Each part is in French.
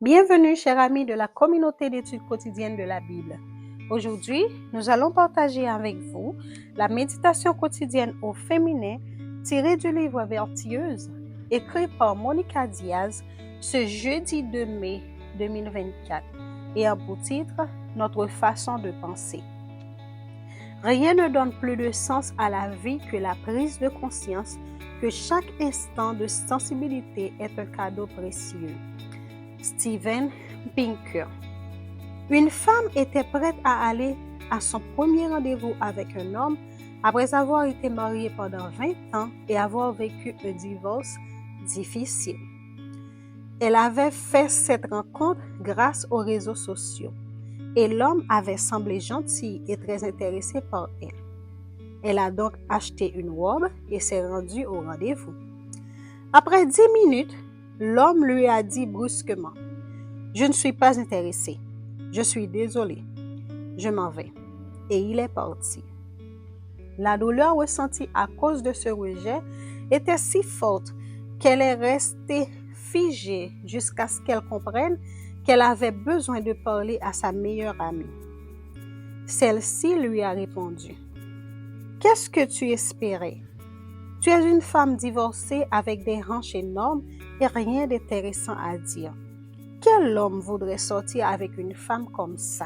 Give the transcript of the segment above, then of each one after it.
Bienvenue, chers amis de la communauté d'études quotidiennes de la Bible. Aujourd'hui, nous allons partager avec vous la méditation quotidienne au féminin tirée du livre Vertueuse, écrit par Monica Diaz ce jeudi 2 mai 2024 et a pour titre Notre façon de penser. Rien ne donne plus de sens à la vie que la prise de conscience que chaque instant de sensibilité est un cadeau précieux. Steven Pinker. Une femme était prête à aller à son premier rendez-vous avec un homme après avoir été mariée pendant 20 ans et avoir vécu un divorce difficile. Elle avait fait cette rencontre grâce aux réseaux sociaux et l'homme avait semblé gentil et très intéressé par elle. Elle a donc acheté une robe et s'est rendue au rendez-vous. Après 10 minutes, l'homme lui a dit brusquement « Je ne suis pas intéressé. Je suis désolé. Je m'en vais. » Et il est parti. La douleur ressentie à cause de ce rejet était si forte qu'elle est restée figée jusqu'à ce qu'elle comprenne qu'elle avait besoin de parler à sa meilleure amie. Celle-ci lui a répondu « Qu'est-ce que tu espérais? Tu es une femme divorcée avec des hanches énormes et rien d'intéressant à dire. Quel homme voudrait sortir avec une femme comme ça?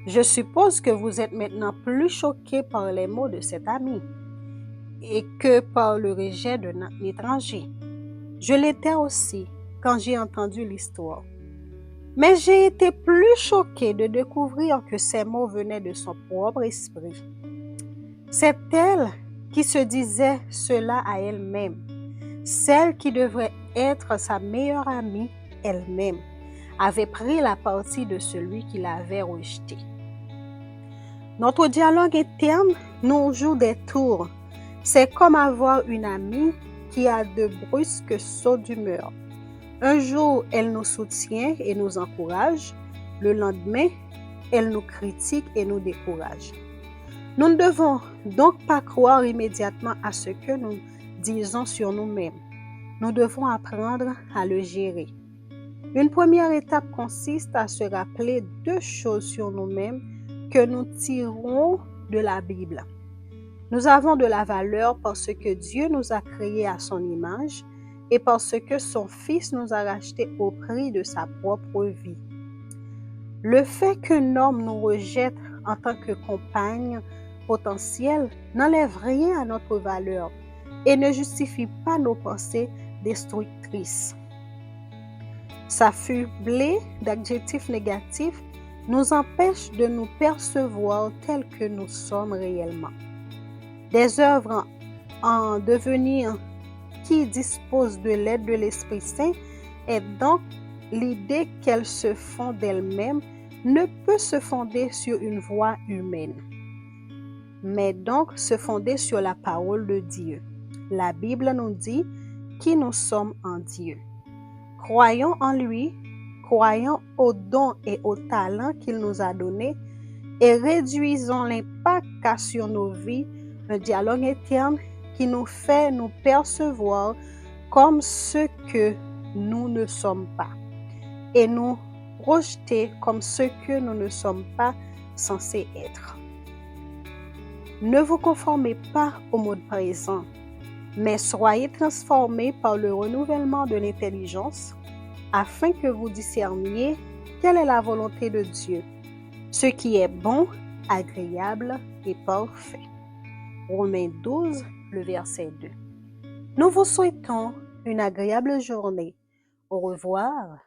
Je suppose que vous êtes maintenant plus choqué par les mots de cet ami et que par le rejet d'un étranger. Je l'étais aussi quand j'ai entendu l'histoire. Mais j'ai été plus choquée de découvrir que ces mots venaient de son propre esprit. C'est elle qui se disait cela à elle-même, celle qui devrait être sa meilleure amie elle-même, avait pris la partie de celui qui l'avait rejeté. Notre dialogue interne nous joue des tours. C'est comme avoir une amie qui a de brusques sauts d'humeur. Un jour, elle nous soutient et nous encourage. Le lendemain, elle nous critique et nous décourage. Nous ne devons donc pas croire immédiatement à ce que nous disons sur nous-mêmes. Nous devons apprendre à le gérer. Une première étape consiste à se rappeler 2 choses sur nous-mêmes que nous tirons de la Bible. Nous avons de la valeur parce que Dieu nous a créés à son image et parce que son Fils nous a rachetés au prix de sa propre vie. Le fait qu'un homme nous rejette en tant que compagne potentielle n'enlève rien à notre valeur et ne justifie pas nos pensées destructrices. S'affubler d'adjectifs négatifs nous empêche de nous percevoir tels que nous sommes réellement. Des œuvres en devenir qui disposent de l'aide de l'Esprit Saint et donc l'idée qu'elles se font d'elles-mêmes ne peut se fonder sur une voie humaine, mais donc se fonder sur la parole de Dieu. La Bible nous dit qui nous sommes en Dieu. Croyons en lui, croyons aux dons et aux talents qu'il nous a donnés et réduisons l'impact qu'a sur nos vies un dialogue interne qui nous fait nous percevoir comme ce que nous ne sommes pas et nous projeter comme ce que nous ne sommes pas censés être. Ne vous conformez pas au mode présent, mais soyez transformés par le renouvellement de l'intelligence afin que vous discerniez quelle est la volonté de Dieu, ce qui est bon, agréable et parfait. Romains 12, le verset 2. Nous vous souhaitons une agréable journée. Au revoir.